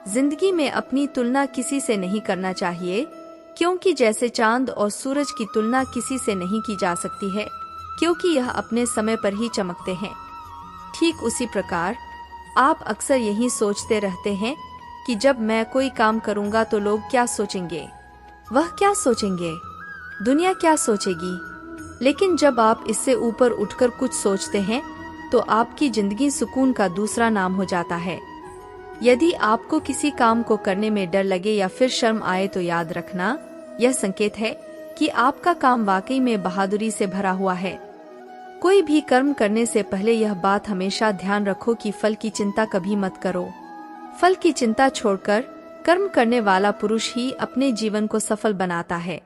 जिंदगी में अपनी तुलना किसी से नहीं करना चाहिए, क्योंकि जैसे चांद और सूरज की तुलना किसी से नहीं की जा सकती है, क्योंकि यह अपने समय पर ही चमकते हैं। ठीक उसी प्रकार आप अक्सर यही सोचते रहते हैं कि जब मैं कोई काम करूंगा तो लोग क्या सोचेंगे, वह क्या सोचेंगे, दुनिया क्या सोचेगी। लेकिन जब आप इससे ऊपर उठकर कुछ सोचते हैं तो आपकी जिंदगी सुकून का दूसरा नाम हो जाता है। यदि आपको किसी काम को करने में डर लगे या फिर शर्म आए तो याद रखना, यह संकेत है कि आपका काम वाकई में बहादुरी से भरा हुआ है। कोई भी कर्म करने से पहले यह बात हमेशा ध्यान रखो कि फल की चिंता कभी मत करो। फल की चिंता छोड़कर कर्म करने वाला पुरुष ही अपने जीवन को सफल बनाता है।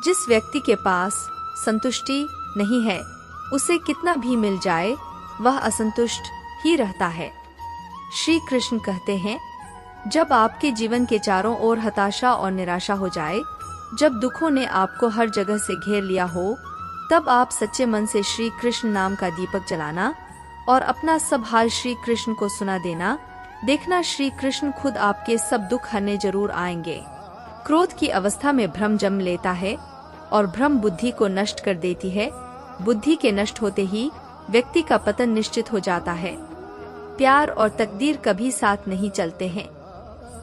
जिस व्यक्ति के पास संतुष्टि नहीं है, उसे कितना भी मिल जाए वह असंतुष्ट ही रहता है। श्री कृष्ण कहते हैं, जब आपके जीवन के चारों ओर हताशा और निराशा हो जाए, जब दुखों ने आपको हर जगह से घेर लिया हो, तब आप सच्चे मन से श्री कृष्ण नाम का दीपक जलाना और अपना सब हाल श्री कृष्ण को सुना देना। देखना श्री कृष्ण खुद आपके सब दुख हरने जरूर आएंगे। क्रोध की अवस्था में भ्रम जन्म लेता है और भ्रम बुद्धि को नष्ट कर देती है। बुद्धि के नष्ट होते ही व्यक्ति का पतन निश्चित हो जाता है। प्यार और तकदीर कभी साथ नहीं चलते हैं,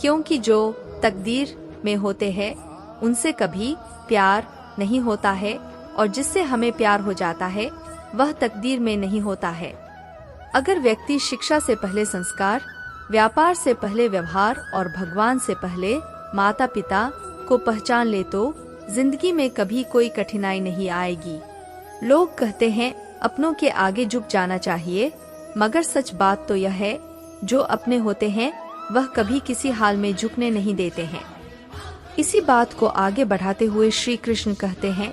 क्योंकि जो तकदीर में होते हैं उनसे कभी प्यार नहीं होता है, और जिससे हमें प्यार हो जाता है वह तकदीर में नहीं होता है। अगर व्यक्ति शिक्षा से पहले संस्कार, व्यापार से पहले व्यवहार और भगवान से पहले माता पिता को पहचान ले तो जिंदगी में कभी कोई कठिनाई नहीं आएगी। लोग कहते हैं अपनों के आगे झुक जाना चाहिए, मगर सच बात तो यह है, जो अपने होते हैं वह कभी किसी हाल में झुकने नहीं देते हैं। इसी बात को आगे बढ़ाते हुए श्री कृष्ण कहते हैं,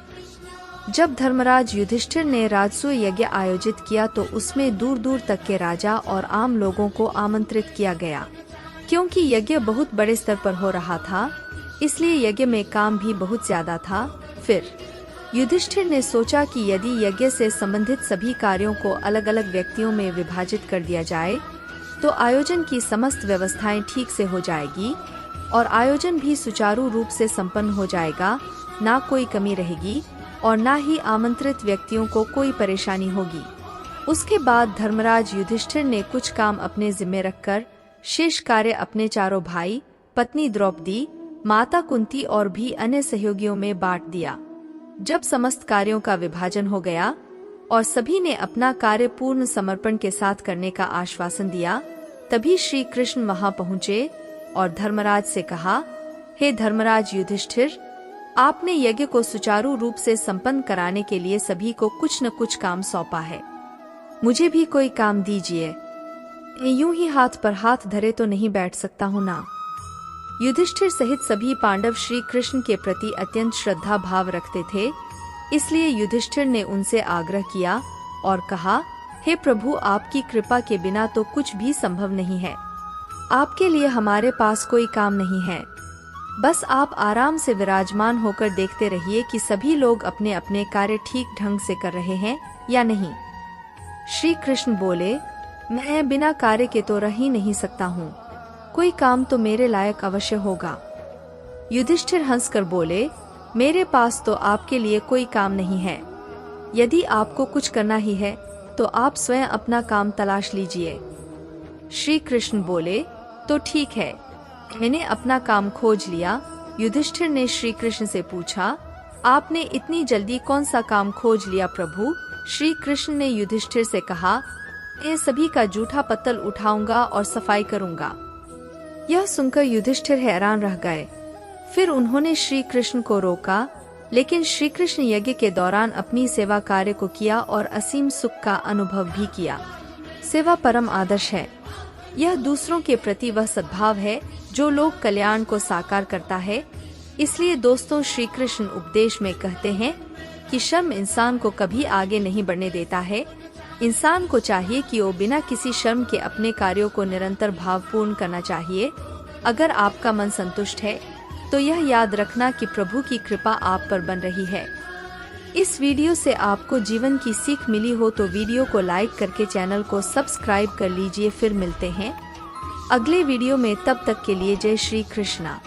जब धर्मराज युधिष्ठिर ने राजसूय यज्ञ आयोजित किया तो उसमें दूर दूर तक के राजा और आम लोगों को आमंत्रित किया गया। क्योंकि यज्ञ बहुत बड़े स्तर पर हो रहा था, इसलिए यज्ञ में काम भी बहुत ज्यादा था। फिर युधिष्ठिर ने सोचा कि यदि यज्ञ से संबंधित सभी कार्यों को अलग अलग व्यक्तियों में विभाजित कर दिया जाए तो आयोजन की समस्त व्यवस्थाएं ठीक से हो जाएगी और आयोजन भी सुचारू रूप से संपन्न हो जाएगा, ना कोई कमी रहेगी और ना ही आमंत्रित व्यक्तियों को कोई परेशानी होगी। उसके बाद धर्मराज युधिष्ठिर ने कुछ काम अपने जिम्मे रखकर शेष कार्य अपने चारों भाई, पत्नी द्रौपदी, माता कुंती और भी अन्य सहयोगियों में बांट दिया। जब समस्त कार्यों का विभाजन हो गया और सभी ने अपना कार्य पूर्ण समर्पण के साथ करने का आश्वासन दिया, तभी श्री कृष्ण वहां पहुँचे और धर्मराज से कहा, हे धर्मराज युधिष्ठिर, आपने यज्ञ को सुचारू रूप से संपन्न कराने के लिए सभी को कुछ न कुछ काम सौंपा है। मुझे भी कोई काम दीजिए। यूं ही हाथ पर हाथ धरे तो नहीं बैठ सकता हूँ ना। युधिष्ठिर सहित सभी पांडव श्री कृष्ण के प्रति अत्यंत श्रद्धा भाव रखते थे, इसलिए युधिष्ठिर ने उनसे आग्रह किया और कहा, हे प्रभु, आपकी कृपा के बिना तो कुछ भी संभव नहीं है। आपके लिए हमारे पास कोई काम नहीं है, बस आप आराम से विराजमान होकर देखते रहिए कि सभी लोग अपने अपने कार्य ठीक ढंग से कर रहे हैं या नहीं। श्री कृष्ण बोले, मैं बिना कार्य के तो रह ही नहीं सकता हूँ, कोई काम तो मेरे लायक अवश्य होगा। युधिष्ठिर हंसकर बोले, मेरे पास तो आपके लिए कोई काम नहीं है। यदि आपको कुछ करना ही है तो आप स्वयं अपना काम तलाश लीजिए। श्री कृष्ण बोले, तो ठीक है, मैंने अपना काम खोज लिया। युधिष्ठिर ने श्री कृष्ण से पूछा, आपने इतनी जल्दी कौन सा काम खोज लिया प्रभु? श्री कृष्ण ने युधिष्ठिर से कहा, मैं सभी का जूठा पत्तल उठाऊंगा और सफाई करूंगा। यह सुनकर युधिष्ठिर हैरान रह गए। फिर उन्होंने श्री कृष्ण को रोका, लेकिन श्री कृष्ण यज्ञ के दौरान अपनी सेवा कार्य को किया और असीम सुख का अनुभव भी किया। सेवा परम आदर्श है। यह दूसरों के प्रति वह सद्भाव है जो लोक कल्याण को साकार करता है। इसलिए दोस्तों, श्री कृष्ण उपदेश में कहते हैं कि शर्म इंसान को कभी आगे नहीं बढ़ने देता है। इंसान को चाहिए कि वो बिना किसी शर्म के अपने कार्यों को निरंतर भावपूर्ण करना चाहिए। अगर आपका मन संतुष्ट है तो यह याद रखना कि प्रभु की कृपा आप पर बन रही है। इस वीडियो से आपको जीवन की सीख मिली हो तो वीडियो को लाइक करके चैनल को सब्सक्राइब कर लीजिए। फिर मिलते हैं अगले वीडियो में, तब तक के लिए जय श्री कृष्णा।